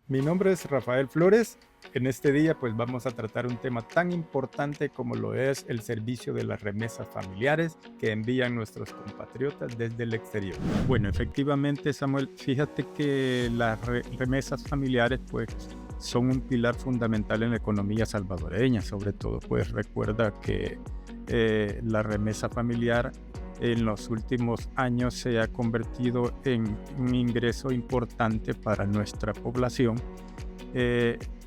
Mi nombre es Rafael Flores. En este día pues vamos a tratar un tema tan importante como lo es el servicio de las remesas familiares que envían nuestros compatriotas desde el exterior. Bueno, efectivamente, Samuel, fíjate que las remesas familiares pues son un pilar fundamental en la economía salvadoreña. Sobre todo pues recuerda que la remesa familiar en los últimos años se ha convertido en un ingreso importante para nuestra población,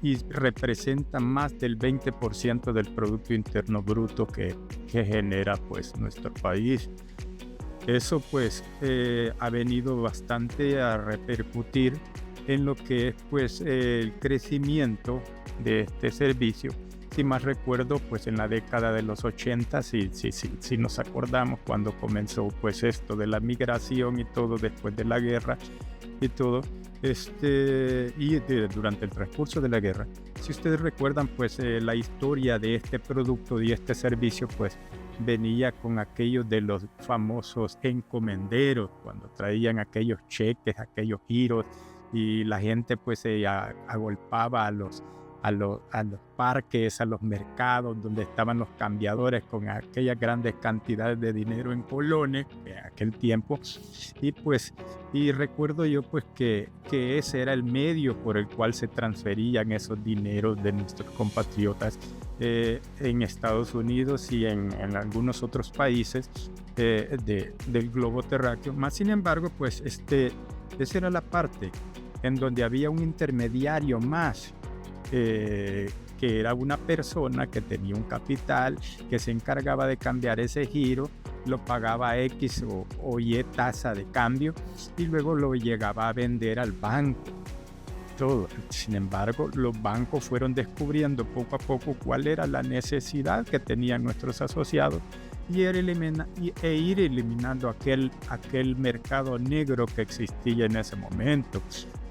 y representa más del 20% del Producto Interno Bruto que genera pues nuestro país. Eso pues ha venido bastante a repercutir en lo que es pues el crecimiento de este servicio. Si más recuerdo, pues en la década de los 80, si nos acordamos cuando comenzó pues esto de la migración y todo después de la guerra y todo, durante el transcurso de la guerra. Si ustedes recuerdan, pues la historia de este producto y este servicio, pues venía con aquellos de los famosos encomenderos, cuando traían aquellos cheques, aquellos giros, y la gente pues se agolpaba a los parques, a los mercados donde estaban los cambiadores con aquellas grandes cantidades de dinero en colones en aquel tiempo. Y recuerdo yo pues que ese era el medio por el cual se transferían esos dineros de nuestros compatriotas en Estados Unidos y en algunos otros países del globo terráqueo. Más sin embargo, pues esa era la parte en donde había un intermediario más, que era una persona que tenía un capital, que se encargaba de cambiar ese giro, lo pagaba X o Y tasa de cambio y luego lo llegaba a vender al banco. Todo. Sin embargo, los bancos fueron descubriendo poco a poco cuál era la necesidad que tenían nuestros asociados y ir eliminando aquel mercado negro que existía en ese momento.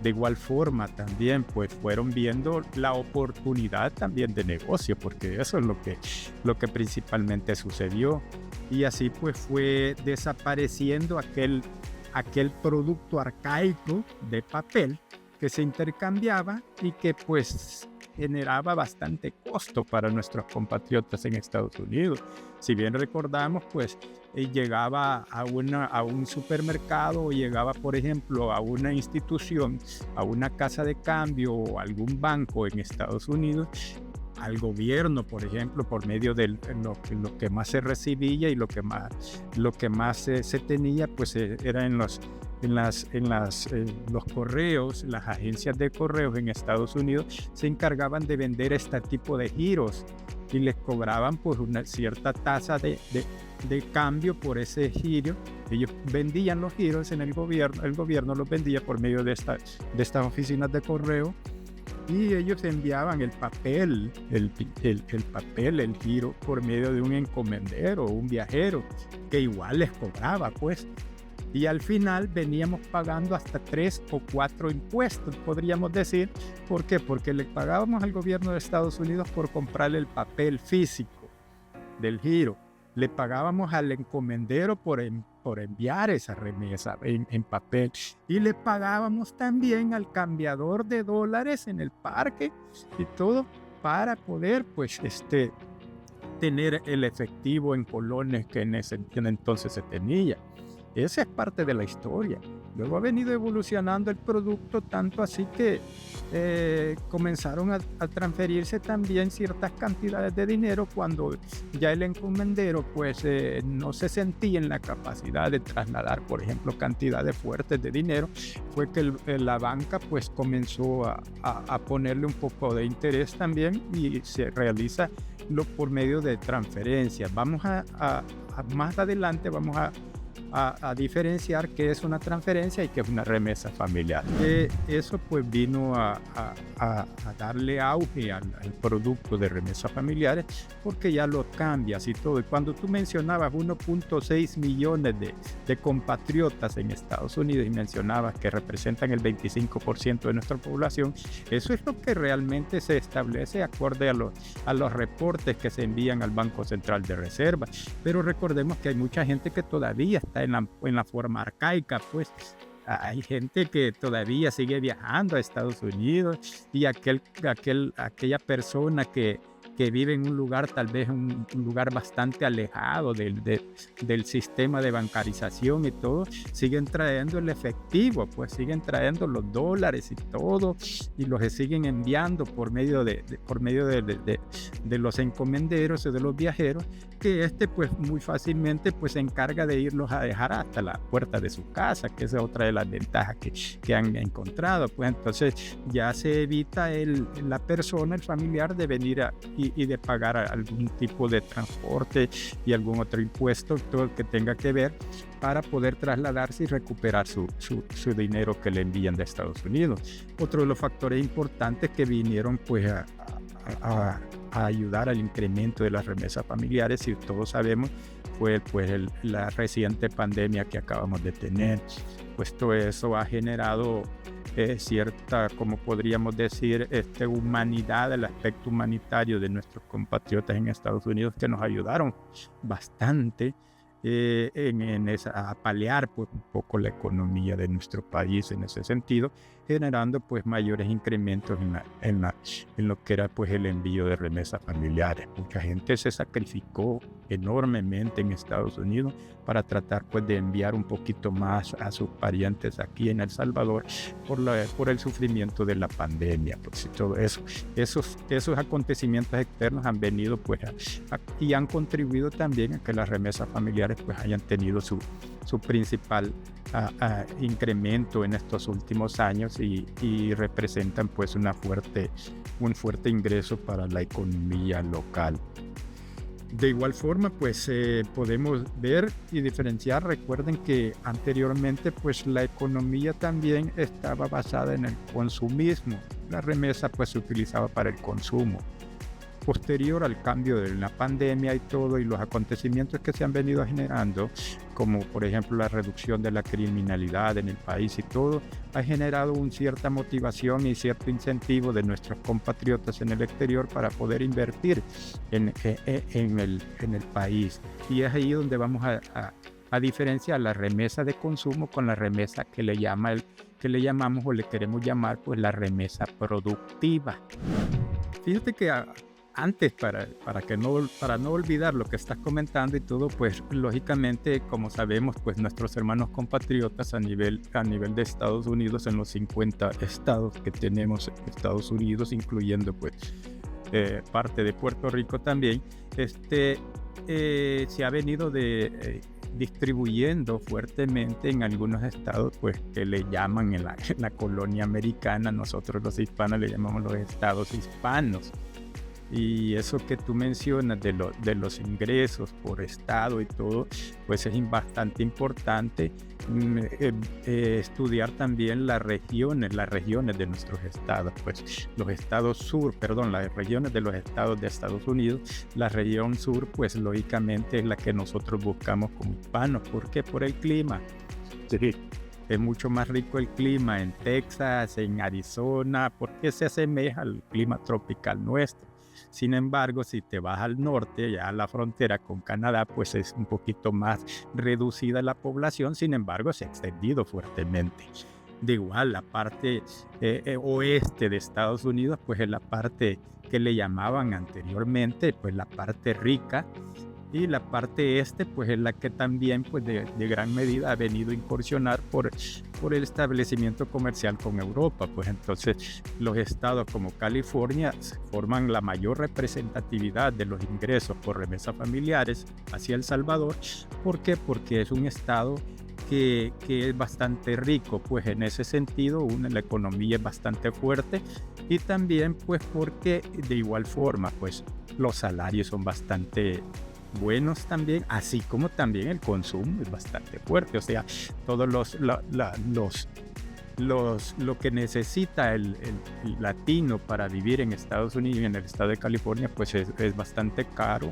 De igual forma también pues fueron viendo la oportunidad también de negocio, porque eso es lo que principalmente sucedió, y así pues fue desapareciendo aquel producto arcaico de papel que se intercambiaba y que pues generaba bastante costo para nuestros compatriotas en Estados Unidos. Si bien recordamos, pues llegaba a un supermercado o llegaba, por ejemplo, a una institución, a una casa de cambio o algún banco en Estados Unidos, al gobierno, por ejemplo, por medio de lo que más se recibía y lo que más se tenía, pues era en los correos. Las agencias de correos en Estados Unidos se encargaban de vender este tipo de giros y les cobraban pues una cierta tasa de cambio por ese giro. Ellos vendían los giros en el gobierno los vendía por medio de estas oficinas de correo, y ellos enviaban el papel, el giro, por medio de un encomendero o un viajero que igual les cobraba pues. Y al final veníamos pagando hasta 3 o 4 impuestos, podríamos decir. ¿Por qué? Porque le pagábamos al gobierno de Estados Unidos por comprarle el papel físico del giro. Le pagábamos al encomendero por enviar esa remesa en papel. Y le pagábamos también al cambiador de dólares en el parque y todo, para poder pues tener el efectivo en colones que en ese entonces se tenía. Esa es parte de la historia. Luego ha venido evolucionando el producto, tanto así que comenzaron a transferirse también ciertas cantidades de dinero cuando ya el encomendero pues no se sentía en la capacidad de trasladar, por ejemplo, cantidades fuertes de dinero. Fue que la banca pues comenzó a ponerle un poco de interés también, y se realiza por medio de transferencias. Más adelante vamos a diferenciar qué es una transferencia y qué es una remesa familiar. Eso pues vino a darle auge al producto de remesas familiares, porque ya lo cambias y todo. Y cuando tú mencionabas 1.6 millones de compatriotas en Estados Unidos y mencionabas que representan el 25% de nuestra población, eso es lo que realmente se establece acorde a los reportes que se envían al Banco Central de Reserva. Pero recordemos que hay mucha gente que todavía está en la forma arcaica, pues, hay gente que todavía sigue viajando a Estados Unidos y aquella persona que vive en un lugar, tal vez un lugar bastante alejado del sistema de bancarización y todo, siguen trayendo el efectivo, pues siguen trayendo los dólares y todo, y los siguen enviando por medio de los encomenderos y de los viajeros, que pues muy fácilmente pues se encarga de irlos a dejar hasta la puerta de su casa, que esa es otra de las ventajas que han encontrado. Pues entonces ya se evita la persona, el familiar, de venir y de pagar algún tipo de transporte y algún otro impuesto, todo el que tenga que ver, para poder trasladarse y recuperar su dinero que le envían de Estados Unidos. Otro de los factores importantes que vinieron pues a ayudar al incremento de las remesas familiares, y todos sabemos, fue pues la reciente pandemia que acabamos de tener. Pues todo eso ha generado cierta, como podríamos decir, humanidad, el aspecto humanitario de nuestros compatriotas en Estados Unidos, que nos ayudaron bastante a paliar pues un poco la economía de nuestro país en ese sentido, generando pues mayores incrementos en lo que era pues el envío de remesas familiares. Mucha gente se sacrificó enormemente en Estados Unidos para tratar pues de enviar un poquito más a sus parientes aquí en El Salvador por el sufrimiento de la pandemia. Pues y todo eso, esos acontecimientos externos han venido pues y han contribuido también a que las remesas familiares pues hayan tenido su principal incremento en estos últimos años y representan pues un fuerte ingreso para la economía local. De igual forma, pues podemos ver y diferenciar. Recuerden que anteriormente pues la economía también estaba basada en el consumismo. La remesa pues se utilizaba para el consumo. Posterior al cambio de la pandemia y todo, y los acontecimientos que se han venido generando, como por ejemplo la reducción de la criminalidad en el país y todo, ha generado una cierta motivación y cierto incentivo de nuestros compatriotas en el exterior para poder invertir en el país. Y es ahí donde vamos a diferenciar la remesa de consumo con la remesa que le llamamos o le queremos llamar pues la remesa productiva. Fíjate que antes, para no olvidar lo que estás comentando y todo, pues lógicamente, como sabemos, pues nuestros hermanos compatriotas a nivel de Estados Unidos, en los 50 estados que tenemos en Estados Unidos, incluyendo pues parte de Puerto Rico también, se ha venido distribuyendo fuertemente en algunos estados pues que le llaman en la colonia americana. Nosotros los hispanos le llamamos los estados hispanos. Y eso que tú mencionas de los ingresos por estado y todo, pues es bastante importante estudiar también las regiones de nuestros estados. Pues las regiones de los estados de Estados Unidos. La región sur, pues lógicamente es la que nosotros buscamos como hispanos. ¿Por qué? Por el clima. Sí. Es mucho más rico el clima en Texas, en Arizona, porque se asemeja al clima tropical nuestro. Sin embargo, si te vas al norte, ya a la frontera con Canadá, pues es un poquito más reducida la población. Sin embargo, se ha extendido fuertemente. De igual, la parte oeste de Estados Unidos, pues es la parte que le llamaban anteriormente, pues la parte rica. Y la parte este pues es la que también pues de gran medida ha venido a incursionar por el establecimiento comercial con Europa. Pues entonces los estados como California forman la mayor representatividad de los ingresos por remesas familiares hacia El Salvador. ¿Por qué? Porque es un estado que es bastante rico, pues en ese sentido la economía es bastante fuerte, y también pues porque de igual forma pues los salarios son bastante buenos también, así como también el consumo es bastante fuerte. O sea, todos lo que necesita el latino para vivir en Estados Unidos y en el estado de California, pues es bastante caro.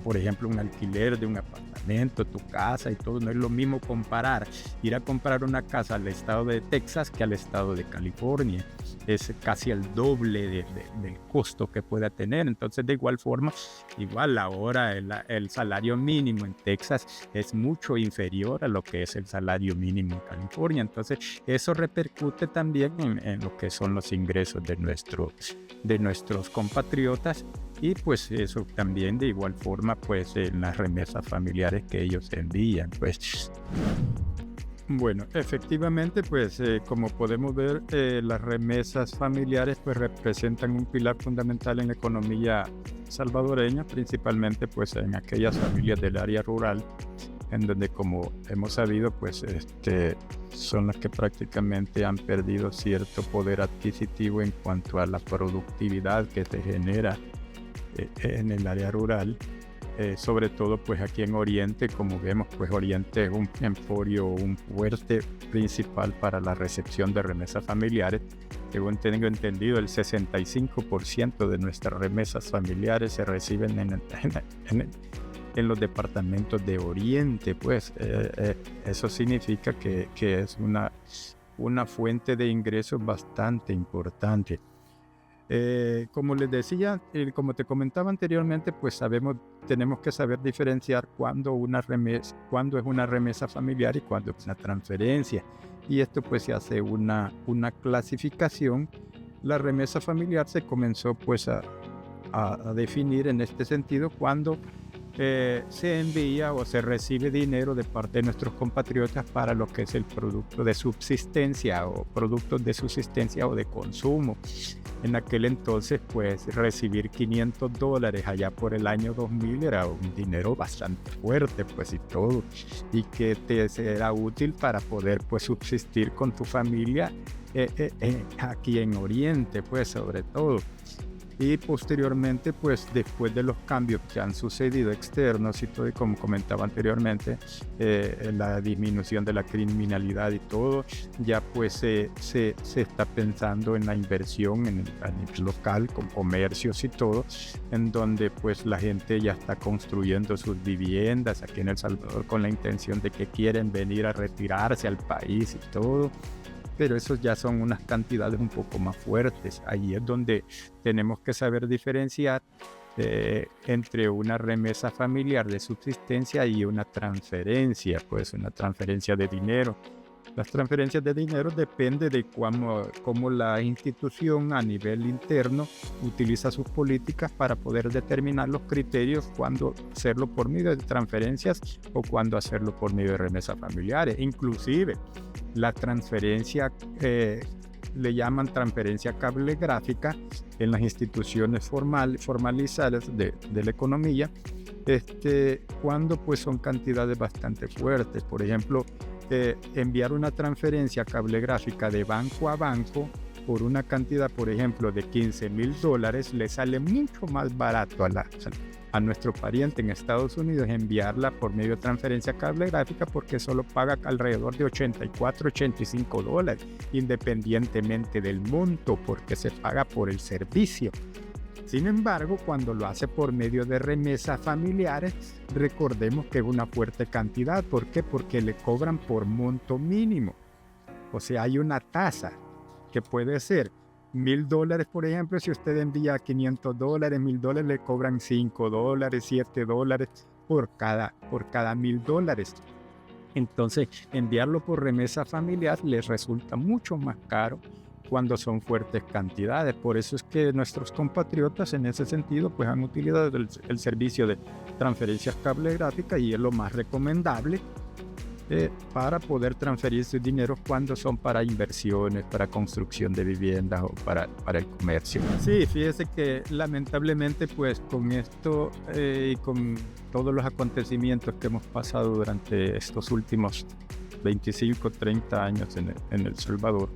Por ejemplo, un alquiler de un apartamento departamento, tu casa y todo. No es lo mismo comparar, ir a comprar una casa al estado de Texas que al estado de California. Es casi el doble del costo que pueda tener. Entonces, de igual forma, igual ahora el salario mínimo en Texas es mucho inferior a lo que es el salario mínimo en California. Entonces, eso repercute también en lo que son los ingresos de nuestros compatriotas, y pues eso también de igual forma pues en las remesas familiares que ellos envían. Pues bueno, efectivamente, pues como podemos ver, las remesas familiares pues representan un pilar fundamental en la economía salvadoreña, principalmente pues en aquellas familias del área rural, en donde, como hemos sabido, pues son las que prácticamente han perdido cierto poder adquisitivo en cuanto a la productividad que se genera en el área rural. Sobre todo pues aquí en Oriente, como vemos, pues Oriente es un emporio, un fuerte principal para la recepción de remesas familiares. Según tengo entendido, el 65% de nuestras remesas familiares se reciben en los departamentos de Oriente. Pues eso significa que es una fuente de ingresos bastante importante. Como les decía, como te comentaba anteriormente, pues tenemos que saber diferenciar cuándo es una remesa familiar y cuándo es una transferencia. Y esto pues se hace una clasificación. La remesa familiar se comenzó pues a definir en este sentido cuando se envía o se recibe dinero de parte de nuestros compatriotas para lo que es el producto de subsistencia o productos de subsistencia o de consumo. En aquel entonces, pues recibir $500 allá por el año 2000 era un dinero bastante fuerte, pues, y todo, y que te era útil para poder pues subsistir con tu familia aquí en Oriente, pues, sobre todo. Y posteriormente, pues después de los cambios que han sucedido externos y todo, y como comentaba anteriormente, la disminución de la criminalidad y todo, ya pues se está pensando en la inversión a nivel local, con comercios y todo, en donde pues la gente ya está construyendo sus viviendas aquí en El Salvador con la intención de que quieren venir a retirarse al país y todo. Pero esos ya son unas cantidades un poco más fuertes. Ahí es donde tenemos que saber diferenciar entre una remesa familiar de subsistencia y una transferencia, pues una transferencia de dinero. Las transferencias de dinero dependen de cómo la institución a nivel interno utiliza sus políticas para poder determinar los criterios cuándo hacerlo por medio de transferencias o cuándo hacerlo por medio de remesas familiares. Inclusive la transferencia le llaman transferencia cablegráfica en las instituciones formalizadas de la economía, cuando pues son cantidades bastante fuertes. Por ejemplo, enviar una transferencia cablegráfica de banco a banco por una cantidad, por ejemplo, de $15,000, le sale mucho más barato a nuestro pariente en Estados Unidos enviarla por medio de transferencia cablegráfica, porque solo paga alrededor de $84-85, independientemente del monto, porque se paga por el servicio. Sin embargo, cuando lo hace por medio de remesas familiares, recordemos que es una fuerte cantidad. ¿Por qué? Porque le cobran por monto mínimo. O sea, hay una tasa que puede ser $1,000, por ejemplo. Si usted envía $500, $1,000 le cobran $5, $7 por cada $1,000. Entonces, enviarlo por remesa familiar les resulta mucho más caro cuando son fuertes cantidades. Por eso es que nuestros compatriotas en ese sentido pues han utilizado el servicio de transferencias cablegráficas, y es lo más recomendable para poder transferir sus dineros cuando son para inversiones, para construcción de viviendas o para el comercio. Sí, fíjese que lamentablemente pues con esto y con todos los acontecimientos que hemos pasado durante estos últimos 25, 30 años en El Salvador,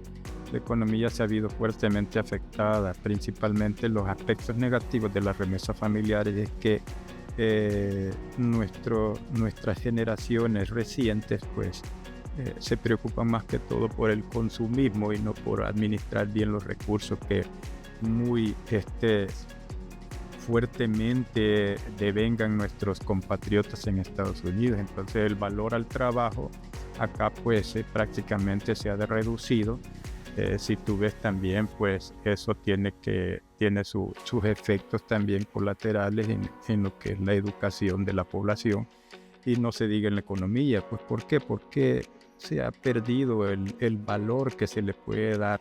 la economía se ha visto fuertemente afectada. Principalmente los aspectos negativos de las remesas familiares es que nuestras generaciones recientes pues se preocupan más que todo por el consumismo y no por administrar bien los recursos que muy fuertemente devengan nuestros compatriotas en Estados Unidos. Entonces el valor al trabajo acá pues prácticamente se ha reducido. Si tú ves también, pues eso tiene sus efectos también colaterales en lo que es la educación de la población, y no se diga en la economía. Pues ¿por qué? Porque se ha perdido el valor que se le puede dar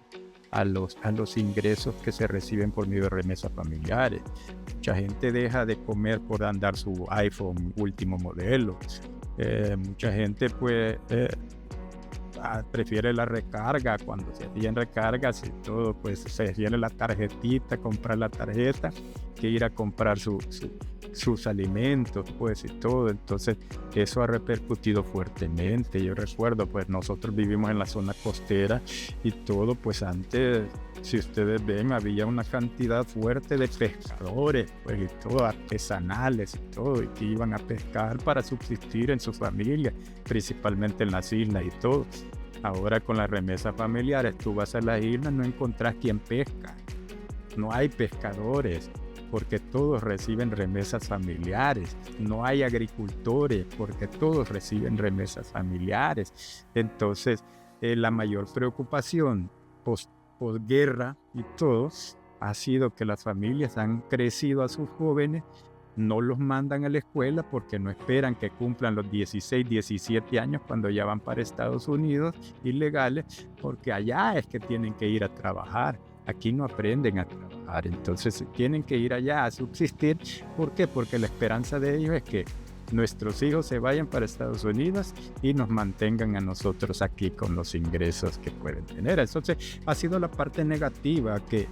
a los ingresos que se reciben por medio de remesas familiares. Mucha gente deja de comer por andar su iPhone último modelo. Mucha gente pues prefiere la recarga. Cuando se hacían recargas y todo, pues se tiene la tarjetita, comprar la tarjeta, que ir a comprar sus alimentos, pues, y todo. Entonces eso ha repercutido fuertemente. Yo recuerdo, pues nosotros vivimos en la zona costera y todo, pues antes, si ustedes ven, había una cantidad fuerte de pescadores, pues, y todo, artesanales y todo, y que iban a pescar para subsistir en su familia, principalmente en las islas y todo. Ahora con las remesas familiares, tú vas a las islas, no encontrás quien pesca, no hay pescadores, porque todos reciben remesas familiares. No hay agricultores, porque todos reciben remesas familiares. Entonces, la mayor preocupación posguerra y todo ha sido que las familias han crecido a sus jóvenes, no los mandan a la escuela porque no esperan que cumplan los 16, 17 años cuando ya van para Estados Unidos ilegales, porque allá es que tienen que ir a trabajar. Aquí no aprenden a trabajar, entonces tienen que ir allá a subsistir. ¿Por qué? Porque la esperanza de ellos es que nuestros hijos se vayan para Estados Unidos y nos mantengan a nosotros aquí con los ingresos que pueden tener. Entonces ha sido la parte negativa que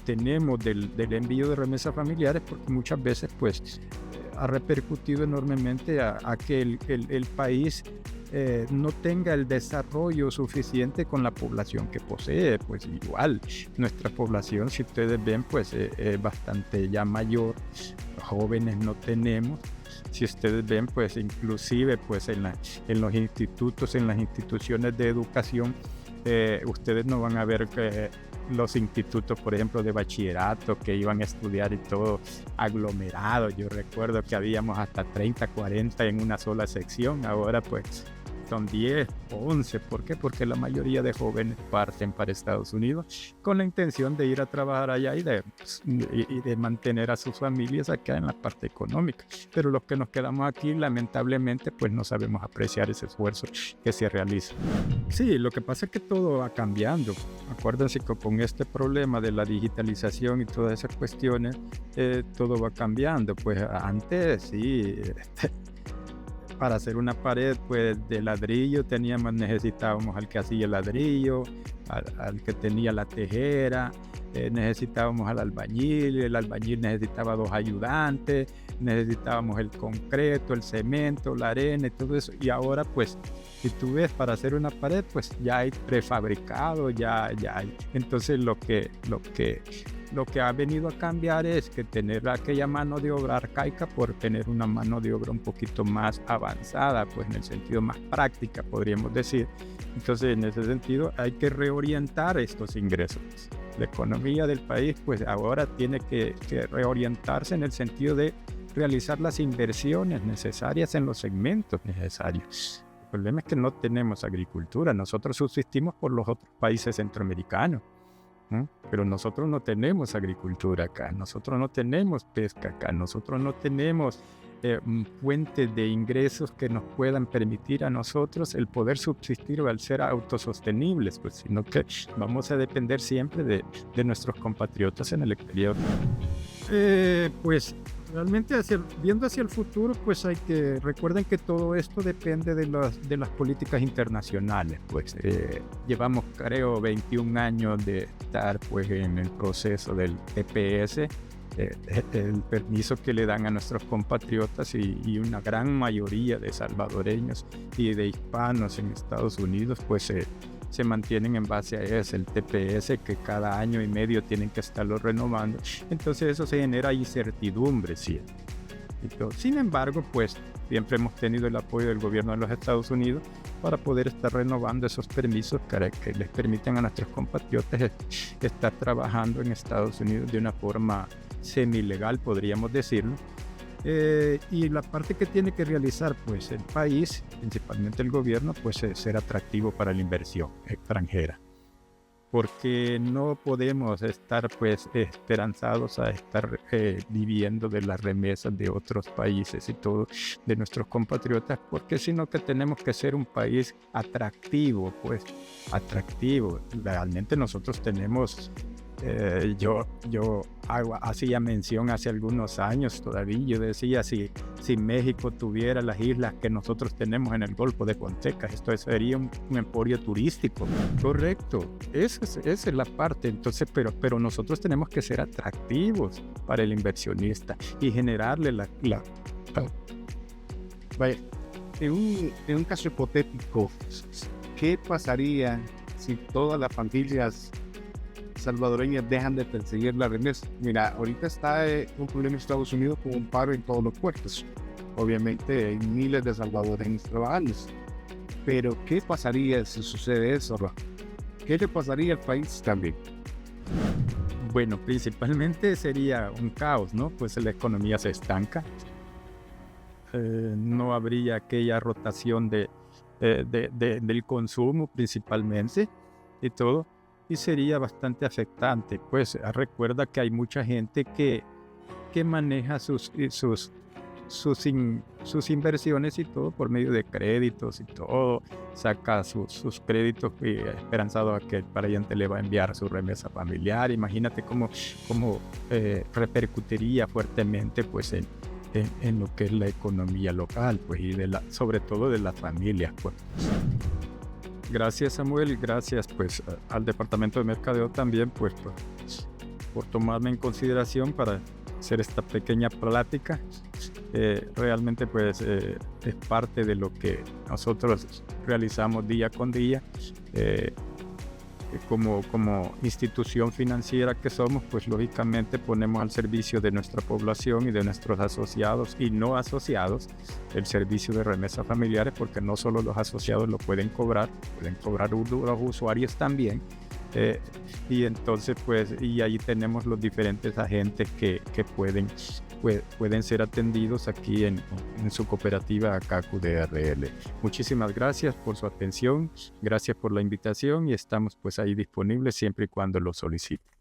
tenemos del envío de remesas familiares, porque muchas veces pues ha repercutido enormemente a que el país no tenga el desarrollo suficiente con la población que posee. Pues igual nuestra población, si ustedes ven, pues es bastante ya mayor, jóvenes no tenemos. Si ustedes ven, pues inclusive pues en los institutos, en las instituciones de educación, ustedes no van a ver que los institutos, por ejemplo, de bachillerato, que iban a estudiar y todo aglomerados. Yo recuerdo que habíamos hasta 30, 40 en una sola sección. Ahora pues son 10 o 11. ¿Por qué? Porque la mayoría de jóvenes parten para Estados Unidos con la intención de ir a trabajar allá y de mantener a sus familias acá en la parte económica. Pero los que nos quedamos aquí, lamentablemente, pues no sabemos apreciar ese esfuerzo que se realiza. Sí, lo que pasa es que todo va cambiando. Acuérdense que con este problema de la digitalización y todas esas cuestiones, todo va cambiando. Pues antes sí... Para hacer una pared pues de ladrillo necesitábamos al que hacía el ladrillo, al que tenía la tejera, necesitábamos al albañil, el albañil necesitaba 2 ayudantes, necesitábamos el concreto, el cemento, la arena y todo eso. Y ahora pues, si tú ves, para hacer una pared pues ya hay prefabricado, ya hay. Entonces lo que ha venido a cambiar es que tener aquella mano de obra arcaica por tener una mano de obra un poquito más avanzada, pues en el sentido más práctica, podríamos decir. Entonces, en ese sentido, hay que reorientar estos ingresos. La economía del país, pues ahora tiene que reorientarse en el sentido de realizar las inversiones necesarias en los segmentos necesarios. El problema es que no tenemos agricultura. Nosotros subsistimos por los otros países centroamericanos. Pero nosotros no tenemos agricultura acá, nosotros no tenemos pesca acá, nosotros no tenemos fuentes de ingresos que nos puedan permitir a nosotros el poder subsistir o el ser autosostenibles, pues, sino que vamos a depender siempre de nuestros compatriotas en el exterior. Pues realmente viendo hacia el futuro, pues recuerden que todo esto depende de las políticas internacionales. Pues llevamos, creo, 21 años de estar pues en el proceso del TPS, el permiso que le dan a nuestros compatriotas y una gran mayoría de salvadoreños y de hispanos en Estados Unidos, pues se mantienen en base a ese, el TPS, que cada año y medio tienen que estarlo renovando. Entonces eso se genera incertidumbre, ¿sí? Sin embargo, pues siempre hemos tenido el apoyo del gobierno de los Estados Unidos para poder estar renovando esos permisos que les permiten a nuestros compatriotas estar trabajando en Estados Unidos de una forma semi-legal, podríamos decirlo. Y la parte que tiene que realizar pues el país, principalmente el gobierno, pues es ser atractivo para la inversión extranjera, porque no podemos estar pues esperanzados a estar viviendo de las remesas de otros países y todo, de nuestros compatriotas, porque sino que tenemos que ser un país atractivo, pues atractivo. Realmente nosotros tenemos, yo hacía mención hace algunos años todavía, yo decía, si México tuviera las islas que nosotros tenemos en el Golfo de Fonseca, esto sería un emporio turístico. Correcto, esa es la parte. Entonces, pero nosotros tenemos que ser atractivos para el inversionista y generarle Vaya, en un caso hipotético, ¿qué pasaría si todas las familias salvadoreñas dejan de perseguir la remesa? Mira, ahorita está un problema en Estados Unidos con un paro en todos los puertos. Obviamente hay miles de salvadoreños trabajando. Pero ¿qué pasaría si sucede eso, Rafa? ¿Qué le pasaría al país también? Bueno, principalmente sería un caos, ¿no? Pues la economía se estanca. No habría aquella rotación del consumo principalmente y todo. Y sería bastante afectante. Pues recuerda que hay mucha gente que maneja sus inversiones y todo por medio de créditos y todo, saca sus créditos esperanzado a que el pariente le va a enviar su remesa familiar. Imagínate cómo repercutiría fuertemente pues en lo que es la economía local, pues, y sobre todo de las familias, pues. Gracias, Samuel, y gracias pues al Departamento de Mercadeo también pues por tomarme en consideración para hacer esta pequeña plática. Realmente pues es parte de lo que nosotros realizamos día con día. Como institución financiera que somos, pues lógicamente ponemos al servicio de nuestra población y de nuestros asociados y no asociados el servicio de remesas familiares, porque no solo los asociados lo pueden cobrar los usuarios también. Y entonces pues y ahí tenemos los diferentes agentes que pueden ser atendidos aquí en su cooperativa CACU DRL. Muchísimas gracias por su atención, gracias por la invitación y estamos pues ahí disponibles siempre y cuando lo soliciten.